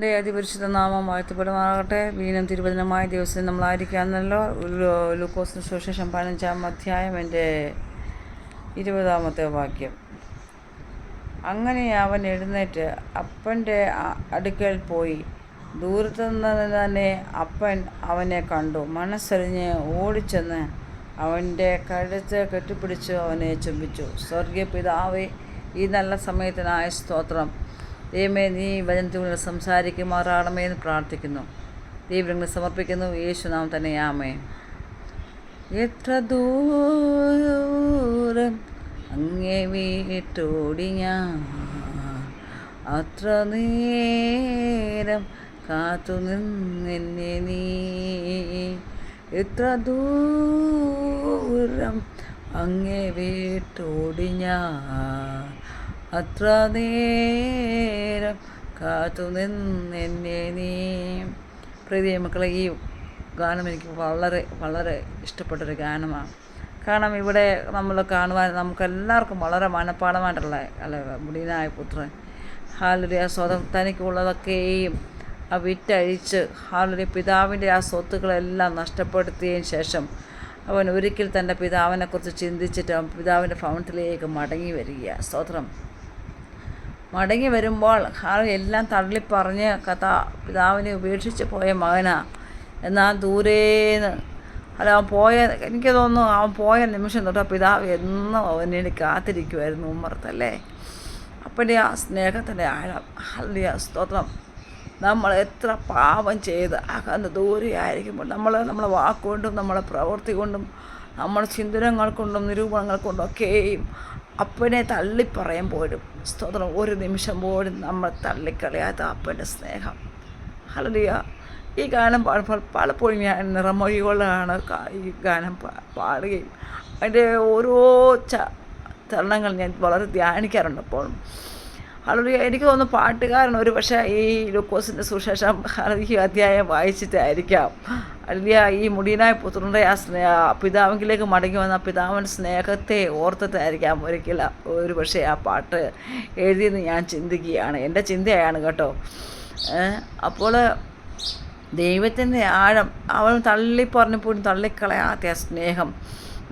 അതിപരിശുദ്ധ നാമം വാഴ്ത്തപ്പെടുമാറാകട്ടെ. വീണ്ടും തിരുവചനമായ ദിവസം നമ്മളായിരിക്കാന്നല്ലോ. ലൂക്കോസിന് സുവിശേഷം 15-ാം അധ്യായം എൻ്റെ 20-ാമത്തെ വാക്യം. അങ്ങനെ അവൻ എഴുന്നേറ്റ് അപ്പൻ്റെ അടുക്കൽ പോയി. ദൂരത്തുനിന്ന് തന്നെ അപ്പൻ അവനെ കണ്ടു. മനസ്സറിഞ്ഞ് ഓടിച്ചെന്ന് അവൻ്റെ കഴുത്ത് കെട്ടിപ്പിടിച്ചു അവനെ ചുംബിച്ചു. സ്വർഗീയ പിതാവേ, ഈ നല്ല സമയത്തിനായ സ്തോത്രം. ദൈവമേ, നീ വചനത്തിലൂടെ സംസാരിക്കുമാറാകണമേ എന്ന് പ്രാർത്ഥിക്കുന്നു. ദൈവങ്ങളെ സമർപ്പിക്കുന്നു. യേശുനാമം തന്നെ ആമേൻ. എത്ര ദൂരം അങ്ങേ വീട്ടോടി ഞാൻ, അത്ര നേരം കാത്തു നിന്നെ നീ. എത്ര ദൂരം അങ്ങേ വീട്ടോടി ഞാൻ, അത്ര നേരം കാത്തു നിന്നെ നീ. പ്രിയ മക്കളെ, ഈ ഗാനം എനിക്ക് വളരെ വളരെ ഇഷ്ടപ്പെട്ടൊരു ഗാനമാണ്. കാരണം ഇവിടെ നമ്മൾ കാണുവാൻ നമുക്കെല്ലാവർക്കും വളരെ മനഃപ്പാടമായിട്ടുള്ള മുടിയനായ പുത്രൻ ഹാലലുയ തനിക്കുള്ളതൊക്കെയും വിറ്റഴിച്ച് ഹാലലുയ പിതാവിൻ്റെ ആ സ്വത്തുക്കളെല്ലാം നഷ്ടപ്പെടുത്തിയതിന് ശേഷം അവൻ ഒരിക്കൽ തൻ്റെ പിതാവിനെക്കുറിച്ച് ചിന്തിച്ചിട്ട് അവൻ പിതാവിൻ്റെ ഭവനത്തിലേക്ക് മടങ്ങി വരിക. സ്തോത്രം. മടങ്ങി വരുമ്പോൾ എല്ലാം തള്ളിപ്പറഞ്ഞ് പിതാവിനെ ഉപേക്ഷിച്ച് പോയ മകനാ. എന്നാൽ ദൂരേന്ന് അവൻ പോയ, എനിക്ക് തോന്നുന്നു അവൻ പോയ നിമിഷം തൊട്ട് പിതാവ് എന്നും അവനെ കാത്തിരിക്കുമായിരുന്നു ഉമ്മറത്തല്ലേ. അപ്പൻ്റെ ആ സ്നേഹത്തിൻ്റെ ആഴം. ഹല്ലേലൂയ, സ്തോത്രം. നമ്മൾ എത്ര പാപം ചെയ്ത് അകന്ന് ദൂരെയായിരിക്കുമ്പോൾ നമ്മളെ വാക്കുകൊണ്ടും നമ്മളെ പ്രവൃത്തി കൊണ്ടും നമ്മുടെ ചിന്തനങ്ങൾ കൊണ്ടും നിരൂപണങ്ങൾ കൊണ്ടും ഒക്കെയും അപ്പനെ തള്ളിപ്പറയുമ്പോഴും സ്തോത്രം, ഒരു നിമിഷം പോലും നമ്മൾ തള്ളിക്കളയാത്ത അപ്പൻ്റെ സ്നേഹം. ഹല്ലേലൂയ. ഈ ഗാനം പാടുമ്പോൾ പലപ്പോഴും ഞാൻ നിറമൊഴികളാണ് ഈ ഗാനം പാടുകയും അതിൻ്റെ ഓരോ ചലനങ്ങൾ ഞാൻ വളരെ ധ്യാനിക്കാറുണ്ട്. അപ്പോൾ ഹല്ലേലൂയ. എനിക്ക് തോന്നുന്നു പാട്ടുകാരൻ ഒരു പക്ഷേ ഈ ലൂക്കോസിൻ്റെ സുവിശേഷം ഈ അധ്യായം വായിച്ചിട്ടായിരിക്കാം. ഹല്ലേലൂയ. ഈ മുടിയനായ പുത്രൻ്റെ ആ പിതാവിലേക്ക് മടങ്ങി വന്ന പിതാവിൻ്റെ സ്നേഹത്തെ ഓർത്തിട്ടായിരിക്കാം ഒരു പക്ഷേ ആ പാട്ട് എഴുതിയെന്ന് ഞാൻ ചിന്തിക്കുകയാണ്. എൻ്റെ ചിന്തയാണ് കേട്ടോ. അപ്പോൾ ദൈവത്തിൻ്റെ ആഴം, അവൻ തള്ളിപ്പറഞ്ഞപ്പോഴും തള്ളിക്കളയാത്ത ആ സ്നേഹം.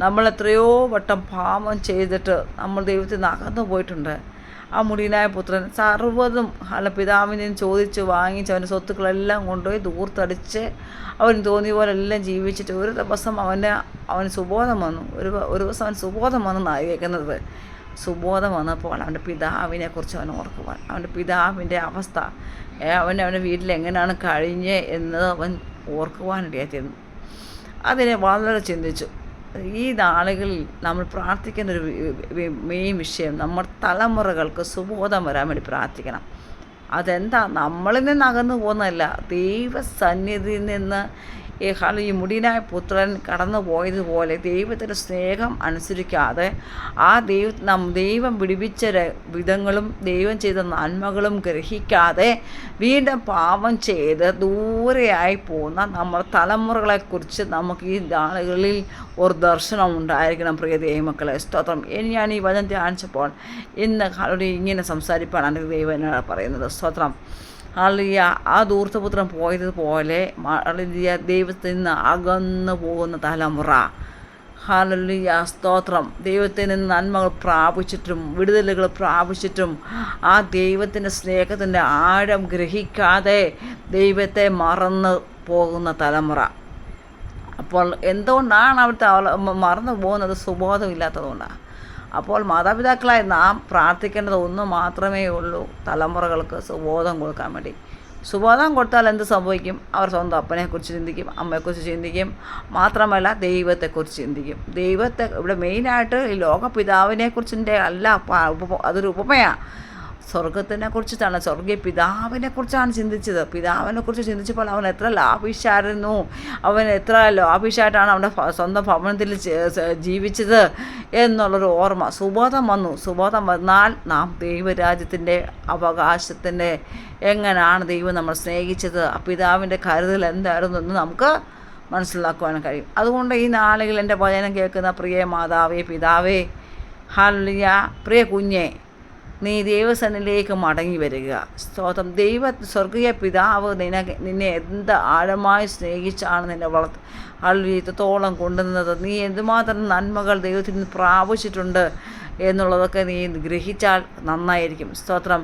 നമ്മൾ എത്രയോ വട്ടം പാപം ചെയ്തിട്ട് നമ്മൾ ദൈവത്തിൽ നിന്ന് അകന്നു പോയിട്ടുണ്ട്. ആ മുടിയനായ പുത്രൻ സർവ്വതും പിതാവിനെയും ചോദിച്ച് വാങ്ങിച്ച് അവൻ്റെ സ്വത്തുക്കളെല്ലാം കൊണ്ടുപോയി ദൂർത്തടിച്ച് അവന് തോന്നിയ പോലെ എല്ലാം ജീവിച്ചിട്ട് ഒരു ദിവസം അവന് സുബോധം വന്നു. ഒരു ദിവസം അവൻ സുബോധം വന്നെന്നാണ് കേൾക്കുന്നത്. സുബോധം വന്നപ്പോൾ അവൻ്റെ പിതാവിനെക്കുറിച്ച് അവൻ ഓർക്കുവാൻ, അവൻ്റെ പിതാവിൻ്റെ അവസ്ഥ, അവൻ്റെ വീട്ടിൽ എങ്ങനെയാണ് കഴിഞ്ഞ് എന്നത് അവൻ ഓർക്കുവാനിടയായിരുന്നു. അതിനെ വളരെ ചിന്തിച്ചു. ഈ നാളുകളിൽ നമ്മൾ പ്രാർത്ഥിക്കുന്ന ഒരു മെയിൻ വിഷയം, നമ്മൾ തലമുറകൾക്ക് സുബോധം വരാൻ വേണ്ടി പ്രാർത്ഥിക്കണം. അതെന്താ? നമ്മളിൽ നിന്ന് അകന്നു പോകുന്നതല്ല, ദൈവസന്നിധിയിൽ നിന്ന് ഈ മുടിയനായ പുത്രൻ കടന്നു പോയതുപോലെ ദൈവത്തിൻ്റെ സ്നേഹം അനുസരിക്കാതെ ആ ദൈവം വിടുവിച്ച വിധങ്ങളും ദൈവം ചെയ്ത നന്മകളും ഗ്രഹിക്കാതെ വീണ്ടും പാപം ചെയ്ത് ദൂരെയായി പോകുന്ന നമ്മുടെ തലമുറകളെക്കുറിച്ച് നമുക്ക് ഈ നാളുകളിൽ ഒരു ദർശനം ഉണ്ടായിരിക്കണം. പ്രിയ ദൈവമക്കളെ, സ്തോത്രം. ഞാൻ ഈ വചനം ധ്യാനിച്ചപ്പോൾ ഇന്ന് ഇങ്ങനെ സംസാരിപ്പാണ് ദൈവം എന്നോട് പറയുന്നത്. സ്തോത്രം. ഹല്ലേലൂയ. ആ ധൂർത്തപുത്രൻ പോയതുപോലെ ഹല്ലേലൂയ ദൈവത്തിൽ നിന്ന് അകന്നു പോകുന്ന തലമുറ. ഹല്ലേലൂയ, സ്തോത്രം. ദൈവത്തിൽ നിന്ന് നന്മകൾ പ്രാപിച്ചിട്ടും വിടുതലുകൾ പ്രാപിച്ചിട്ടും ആ ദൈവത്തിൻ്റെ സ്നേഹത്തിൻ്റെ ആഴം ഗ്രഹിക്കാതെ ദൈവത്തെ മറന്നു പോകുന്ന തലമുറ. അപ്പോൾ എന്തുകൊണ്ടാണ് അവിടുത്തെ മറന്നു പോകുന്നത്? സുബോധമില്ലാത്തതുകൊണ്ടാണ്. അപ്പോൾ മാതാപിതാക്കളായി നാം പ്രാർത്ഥിക്കേണ്ടത് ഒന്ന് മാത്രമേ ഉള്ളൂ, തലമുറകൾക്ക് സുബോധം കൊടുക്കാൻ വേണ്ടി. സുബോധം കൊടുത്താൽ എന്ത് സംഭവിക്കും? അവർ സ്വന്തം അപ്പനെക്കുറിച്ച് ചിന്തിക്കും, അമ്മയെക്കുറിച്ച് ചിന്തിക്കും, മാത്രമല്ല ദൈവത്തെക്കുറിച്ച് ചിന്തിക്കും. ദൈവത്തെ ഇവിടെ മെയിനായിട്ട് ഈ ലോകപിതാവിനെക്കുറിച്ചിൻ്റെ അല്ല, അതൊരു ഉപമയാണ്. സ്വർഗത്തിനെക്കുറിച്ചിട്ടാണ്, സ്വർഗീയ പിതാവിനെക്കുറിച്ചാണ് ചിന്തിച്ചത്. പിതാവിനെക്കുറിച്ച് ചിന്തിച്ചപ്പോൾ അവൻ എത്ര ലാഭിഷായിരുന്നു, അവൻ എത്ര ലാഭിഷായിട്ടാണ് അവൻ്റെ സ്വന്തം ഭവനത്തിൽ ജീവിച്ചത് എന്നുള്ളൊരു ഓർമ്മ, സുബോധം വന്നു. സുബോധം വന്നാൽ നാം ദൈവരാജ്യത്തിൻ്റെ അവകാശത്തിൻ്റെ എങ്ങനെയാണ് ദൈവം നമ്മൾ സ്നേഹിച്ചത്, ആ പിതാവിൻ്റെ കരുതൽ എന്തായിരുന്നു എന്ന് നമുക്ക് മനസ്സിലാക്കുവാൻ കഴിയും. അതുകൊണ്ട് ഈ നാളുകളിൽ എൻ്റെ വചനം കേൾക്കുന്ന പ്രിയ മാതാവേ, പിതാവേ, ഹല്ലേലൂയ, പ്രിയ കുഞ്ഞേ, നീ ദൈവസന്നിധിയിലേക്ക് മടങ്ങി വരിക. സ്തോത്രം. സ്വർഗീയ പിതാവ് നിന്നെ എന്ത് ആഴമായി സ്നേഹിച്ചാണ് നിന്നെ ഇത്രത്തോളം കൊണ്ടുവന്നത്. നീ എന്തുമാത്രം നന്മകൾ ദൈവത്തിൽ നിന്ന് പ്രാപിച്ചിട്ടുണ്ട് എന്നുള്ളതൊക്കെ നീ ഗ്രഹിച്ചാൽ നന്നായിരിക്കും. സ്തോത്രം.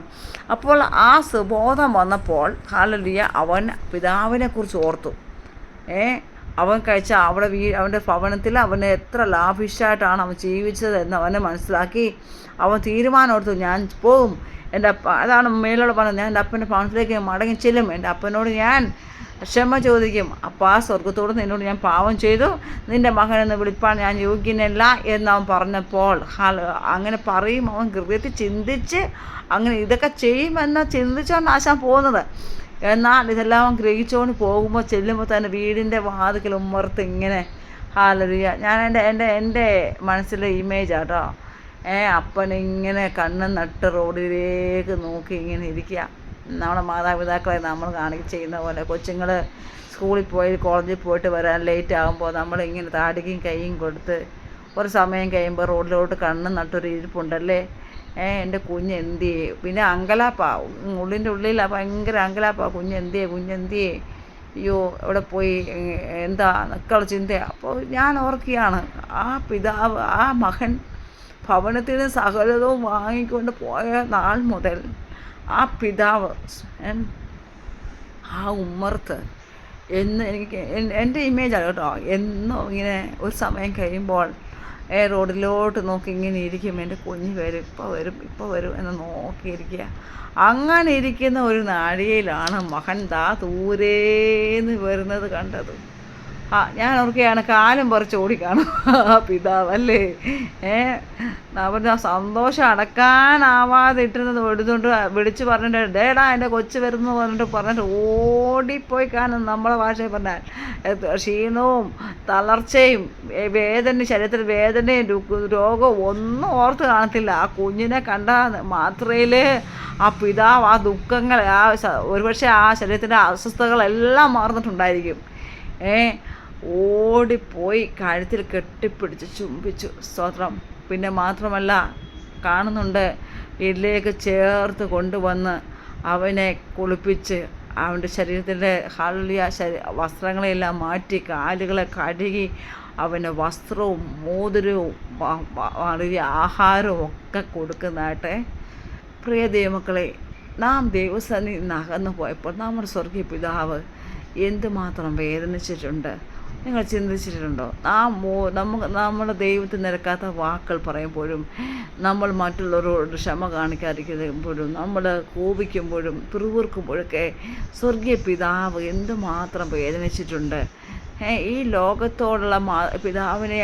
അപ്പോൾ ആ സുബോധം വന്നപ്പോൾ ഹല്ലേലൂയ അവൻ പിതാവിനെക്കുറിച്ച് ഓർത്തു. അവൻ കഴിച്ച അവൻ്റെ ഭവനത്തിൽ അവന് എത്ര ലാഭിഷ്ടായിട്ടാണ് അവൻ ജീവിച്ചത് എന്ന് അവനെ മനസ്സിലാക്കി അവൻ തീരുമാനമെടുത്തു, ഞാൻ പോകും. അതാണ് മേലോട് പറഞ്ഞത്, ഞാൻ എൻ്റെ അപ്പൻ്റെ ഭവനത്തിലേക്ക് മടങ്ങി ചെല്ലും, എൻ്റെ അപ്പനോട് ഞാൻ ക്ഷമ ചോദിക്കും. അപ്പോൾ ആ സ്വർഗത്തോട് നിന്നോട് ഞാൻ പാവം ചെയ്തു, നിൻ്റെ മകനെന്ന് വിളിപ്പാൻ ഞാൻ യോഗ്യനല്ല എന്നവൻ പറഞ്ഞപ്പോൾ അങ്ങനെ പറയും. അവൻ ഹൃദയത്തിൽ ചിന്തിച്ച് അങ്ങനെ ഇതൊക്കെ ചെയ്യുമെന്ന് ചിന്തിച്ചുകൊണ്ട് ആശാൻ പോകുന്നത്. എന്നാൽ ഇതെല്ലാം ഗ്രഹിച്ചുകൊണ്ട് പോകുമ്പോൾ ചെല്ലുമ്പോൾ തന്നെ വീടിൻ്റെ വാതിക്കൽ ഉമ്മർത്ത് ഇങ്ങനെ ഹല്ലേലൂയ. ഞാൻ എൻ്റെ മനസ്സിലെ ഇമേജ് ആട്ടോ. അപ്പനിങ്ങനെ കണ്ണും നട്ട് റോഡിലേക്ക് നോക്കി ഇങ്ങനെ ഇരിക്കുക. നമ്മുടെ മാതാപിതാക്കളെ നമ്മൾ ചെയ്യുന്ന പോലെ കൊച്ചുങ്ങൾ സ്കൂളിൽ പോയി കോളേജിൽ പോയിട്ട് വരാൻ ലേറ്റ് ആകുമ്പോൾ നമ്മളിങ്ങനെ താടിക്കും കൈയും കൊടുത്ത് ഒരു സമയം കഴിയുമ്പോൾ റോഡിലോട്ട് കണ്ണും നട്ടൊരു ഇരിപ്പുണ്ടല്ലേ, എൻ്റെ കുഞ്ഞ് എന്തിയേ. പിന്നെ അങ്കലാപ്പാ, ഉള്ളിൻ്റെ ഉള്ളിൽ ഭയങ്കര അങ്കലാപ്പാ, കുഞ്ഞെന്തിയേ അയ്യോ എവിടെ പോയി, എന്താ എന്നൊക്കെയുള്ള ചിന്തയാണ്. അപ്പോൾ ഞാൻ ഓർക്കുകയാണ്, ആ പിതാവ് ആ മകൻ ഭവനത്തിൽ നിന്ന് സകലതവും വാങ്ങിക്കൊണ്ട് പോയ നാൾ മുതൽ ആ പിതാവ് ആ ഉമ്മർത്ത് എന്ന് എനിക്ക് എൻ്റെ ഇമേജാണ് കേട്ടോ. എന്നും ഇങ്ങനെ ഒരു സമയം കഴിയുമ്പോൾ റോഡിലോട്ട് നോക്കി ഇങ്ങനെ ഇരിക്കും, എൻ്റെ കുഞ്ഞ് വരും, ഇപ്പോൾ വരും എന്ന് നോക്കിയിരിക്കുക. അങ്ങനെ ഇരിക്കുന്ന ഒരു നാഴികയിലാണ് മകൻ ദൂരേന്ന് വരുന്നത് കണ്ടത്. ഞാൻ ഓർക്കുകയാണ്, കാലും പറിച്ച് ഓടിക്കാണും ആ പിതാവല്ലേ. അവരുടെ സന്തോഷം അടക്കാനാവാതെ ഇട്ടിരുന്നത് എടുത്തുകൊണ്ട് വിളിച്ച് പറഞ്ഞിട്ട് ഡേടാ എൻ്റെ കൊച്ച് വരുന്നു പറഞ്ഞിട്ട് ഓടിപ്പോയി കാണും. നമ്മളെ ഭാഷയിൽ പറഞ്ഞാൽ ക്ഷീണവും തളർച്ചയും ശരീരത്തിൽ വേദനയും രോഗവും ഒന്നും ഓർത്ത് കാണത്തില്ല. ആ കുഞ്ഞിനെ കണ്ട മാത്രയിൽ ആ പിതാവ് ആ ദുഃഖങ്ങൾ ഒരുപക്ഷെ ആ ശരീരത്തിൻ്റെ അസ്വസ്ഥതകളെല്ലാം മാറുന്നിട്ടുണ്ടായിരിക്കും. ഓടിപ്പോയി കഴുത്തിൽ കെട്ടിപ്പിടിച്ച് ചുംബിച്ചു. സ്തോത്രം. പിന്നെ മാത്രമല്ല കാണുന്നുണ്ട്, വീട്ടിലേക്ക് ചേർത്ത് കൊണ്ടുവന്ന് അവനെ കുളിപ്പിച്ച് അവൻ്റെ ശരീരത്തിൻ്റെ വസ്ത്രങ്ങളെല്ലാം മാറ്റി കാലുകളെ കഴുകി അവന് വസ്ത്രവും മോതിരവും ആഹാരവും ഒക്കെ കൊടുക്കുന്നതായിട്ട്. പ്രിയ ദൈവമക്കളെ, നാം ദൈവസന്നിധിയിൽ നിന്ന് അകന്നു പോയപ്പോൾ നമ്മുടെ സ്വർഗീയ പിതാവ് എന്തുമാത്രം വേദനിച്ചിട്ടുണ്ട് നിങ്ങൾ ചിന്തിച്ചിട്ടുണ്ടോ? നമ്മുടെ ദൈവത്തിന് നിരക്കാത്ത വാക്കുകൾ പറയുമ്പോഴും, നമ്മൾ മറ്റുള്ളവരോട് ക്ഷമ കാണിക്കാതിരിക്കുമ്പോഴും, നമ്മൾ കോപിക്കുമ്പോഴും പിറുവിറുക്കുമ്പോഴൊക്കെ സ്വർഗീയ പിതാവ് എന്തുമാത്രം വേദനിച്ചിട്ടുണ്ട്. ഈ ലോകത്തോടുള്ള പിതാവിനെ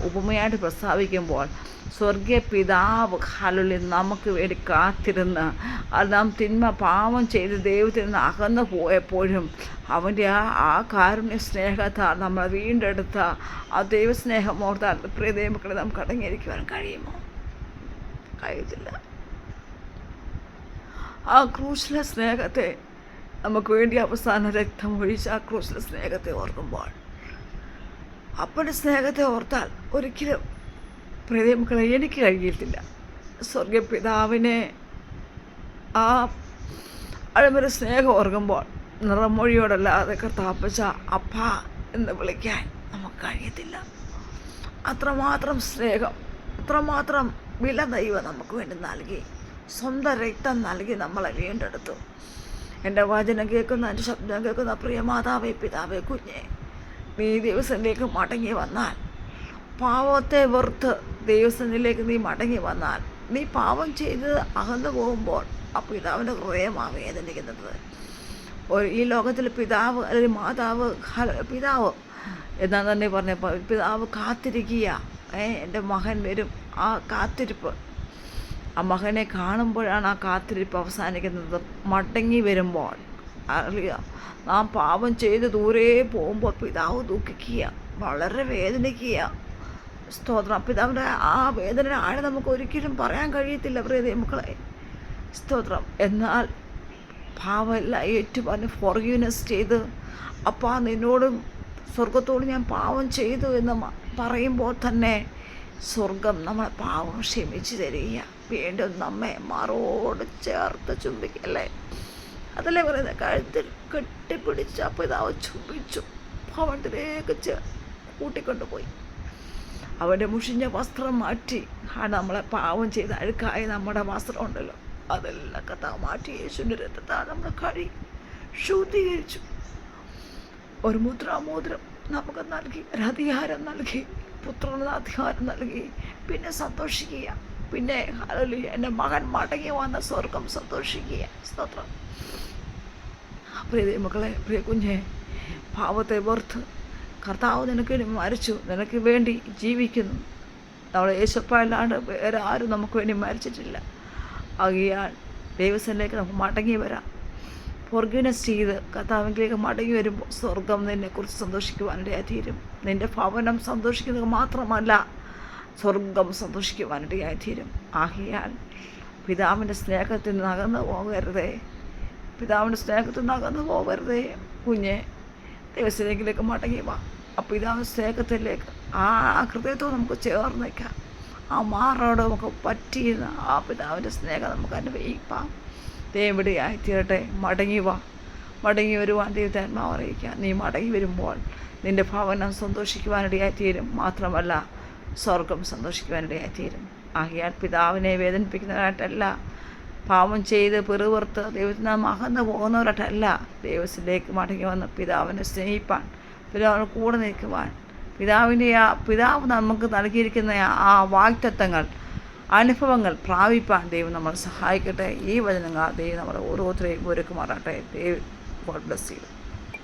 ഉപമയായിട്ട് പ്രസ്താവിക്കുമ്പോൾ സ്വർഗീയ പിതാവ് ഹല്ലേലൂയ നമുക്ക് വേണ്ടി കാത്തിരുന്ന് നാം പാപം ചെയ്ത് ദൈവത്തിൽ നിന്ന് അകന്നു പോയപ്പോഴും അവൻ്റെ ആ കാരുണ്യ സ്നേഹത്താൽ നമ്മളെ വീണ്ടെടുത്ത ആ ദൈവസ്നേഹം ഓർത്താൽ പ്രിയ ദൈവമക്കളെ നമുക്ക് അടങ്ങിയിരിക്കുവാൻ കഴിയുമോ? കഴിയത്തില്ല. ആ ക്രൂശിലെ സ്നേഹത്തെ നമുക്ക് വേണ്ടി അവസാന രക്തം ഒഴിച്ച ആ ക്രൂശിലെ സ്നേഹത്തെ ഓർക്കുമ്പോൾ, അപ്പൻ്റെ സ്നേഹത്തെ ഓർത്താൽ ഒരിക്കലും പ്രിയ ദൈവമക്കളെ എനിക്ക് കഴിയത്തില്ല. സ്വർഗീയ പിതാവിനെ ആ അഴമൊരു സ്നേഹം ഓർക്കുമ്പോൾ നിറമൊഴിയോടല്ലാതെ കർത്താപ്പച്ച അപ്പ എന്ന് വിളിക്കാൻ നമുക്ക് കഴിയത്തില്ല. അത്രമാത്രം സ്നേഹം, അത്രമാത്രം വില ദൈവം നമുക്ക് വേണ്ടി നൽകി, സ്വന്തം രക്തം നൽകി നമ്മളെ വീണ്ടെടുത്തു. എൻ്റെ വചനം കേൾക്കുന്ന, എൻ്റെ ശബ്ദം കേൾക്കുന്ന പ്രിയ മാതാവേ, പിതാവേ, കുഞ്ഞെ, നീ ദൈവസന്നിധിയിലേക്ക് മടങ്ങി വന്നാൽ, പാവത്തെ വെറുത്ത് ദൈവസന്നിധിയിലേക്ക് നീ മടങ്ങി വന്നാൽ, നീ പാവം ചെയ്ത് അകന്നു പോകുമ്പോൾ ആ പിതാവിൻ്റെ ഹൃദയമാണ് വേദനിക്കുന്നത്. ഈ ലോകത്തിൽ പിതാവ് അല്ലെങ്കിൽ മാതാവ് പിതാവ് എന്നാ തന്നെ പറഞ്ഞപ്പോൾ പിതാവ് കാത്തിരിക്കുക, എൻ്റെ മകൻ വരും. ആ കാത്തിരിപ്പ്, ആ മകനെ കാണുമ്പോഴാണ് ആ കാത്തിരിപ്പ് അവസാനിക്കുന്നത്. മടങ്ങി വരുമ്പോൾ അറിയുക, നാം പാപം ചെയ്ത് ദൂരെ പോകുമ്പോൾ പിതാവ് ദുഃഖിക്കുക, വളരെ വേദനിക്കുക. സ്തോത്രം. പിതാവിൻ്റെ ആ വേദന ആഴം നമുക്ക് ഒരിക്കലും പറയാൻ കഴിയത്തില്ല പ്രിയ ദൈവമക്കളെ. സ്തോത്രം. എന്നാൽ പാവമെല്ലാം ഏറ്റുപറഞ്ഞ് ഫോർഗീവ്നെസ് ചെയ്ത്, അപ്പാ നിന്നോടും സ്വർഗത്തോട് ഞാൻ പാവം ചെയ്തു എന്ന് പറയുമ്പോൾ തന്നെ സ്വർഗം നമ്മളെ പാവം ക്ഷമിച്ച് തരിക. വീണ്ടും നമ്മെ മാറോട് ചേർത്ത് ചുംബിക്കല്ലേ. അതല്ലേ പറയുന്നത്, കഴുത്തിൽ കെട്ടിപ്പിടിച്ച് പിതാവ് ചുംബിച്ചു ഭവനത്തിലേക്ക് കൂട്ടിക്കൊണ്ടുപോയി. അവൻ്റെ മുഷിഞ്ഞ വസ്ത്രം മാറ്റി, നമ്മളെ പാവം ചെയ്ത് അഴുക്കായ നമ്മുടെ വസ്ത്രം ഉണ്ടല്ലോ, അതെല്ലാം കർത്താവ് മാറ്റി യേശുവിൻ്റെ രക്തത്താൽ നമ്മൾ കഴുകി ശുദ്ധീകരിച്ചു. ഒരു മോതിരം നമുക്ക് നൽകി, ഒരധികാരം നൽകി, പുത്രന് അധികാരം നൽകി. പിന്നെ സന്തോഷിക്കുക. പിന്നെ ഹല്ലേലൂയ, എൻ്റെ മകൻ മടങ്ങി വന്ന സ്വർഗം സന്തോഷിക്കുക. സ്തോത്രം. പ്രിയ മക്കളെ, പ്രിയ കുഞ്ഞെ, പാവത്തെ വെറുത്ത് കർത്താവ് നിനക്ക് വേണ്ടി മരിച്ചു, നിനക്ക് വേണ്ടി ജീവിക്കുന്നു. നമ്മൾ യേശപ്പ അല്ലാണ്ട് വേറെ ആരും നമുക്ക് വേണ്ടി മരിച്ചിട്ടില്ല. ആകയാൽ ദൈവസനിലേക്ക് നമുക്ക് മടങ്ങി വരാം. ഫോർഗിവ്നെസ് ചെയ്ത് കർത്താവിലേക്ക് മടങ്ങി വരുമ്പോൾ സ്വർഗം നിന്നെക്കുറിച്ച് സന്തോഷിക്കുവാനിടയായി തീരും. നിൻ്റെ ഭവനം സന്തോഷിക്കുന്നത് മാത്രമല്ല, സ്വർഗം സന്തോഷിക്കുവാനിടയായി തീരും. ആകയാൽ പിതാവിൻ്റെ സ്നേഹത്തിൽ നിന്ന് അകന്നു പോകരുതേ, പിതാവിൻ്റെ സ്നേഹത്തിൽ നിന്ന് അകന്നു പോകരുതേ കുഞ്ഞെ. ദൈവസനിലേക്ക് മടങ്ങി വാ. ആ പിതാവിൻ്റെ സ്നേഹത്തിലേക്ക്, ആ ഹൃദയത്തോട് നമുക്ക് ചേർന്ന് നിൽക്കാം. ആ മാറോട് നമുക്ക് പറ്റിയിരുന്ന ആ പിതാവിൻ്റെ സ്നേഹം നമുക്ക് അനുഭവിക്കാം. ദൈവവിടെയായി തീരട്ടെ. മടങ്ങി വാ. മടങ്ങി വരുവാൻ ദൈവത്താത്മാവ് അറിയിക്കുക. നീ മടങ്ങി വരുമ്പോൾ നിൻ്റെ ഭവനം സന്തോഷിക്കുവാനിടയായി തീരും. മാത്രമല്ല, സ്വർഗം സന്തോഷിക്കുവാനിടയായി തീരും. ആകയാൽ പിതാവിനെ വേദനിപ്പിക്കുന്നവരായിട്ടല്ല, പാപം ചെയ്ത് പിറുപുറത്ത് ദൈവത്തിൽ നിന്ന് അകന്നു പോകുന്നവരായിട്ടല്ല, ദൈവത്തിലേക്ക് മടങ്ങി വന്ന് പിതാവിനെ സ്നേഹിപ്പാൻ, പിതാവിന് കൂടെ നിൽക്കുവാൻ, പിതാവ് നമുക്ക് നൽകിയിരിക്കുന്ന ആ വാഗ്ദത്തങ്ങൾ, അനുഭവങ്ങൾ പ്രാപിപ്പാൻ ദൈവം നമ്മൾ സഹായിക്കട്ടെ. ഈ വചനങ്ങൾ ദൈവം നമ്മളെ ഓരോരുത്തരെയും ഒരുക്കുമാറാട്ടെ. ദൈവം ഗോഡ് ബ്ലെസ് യു.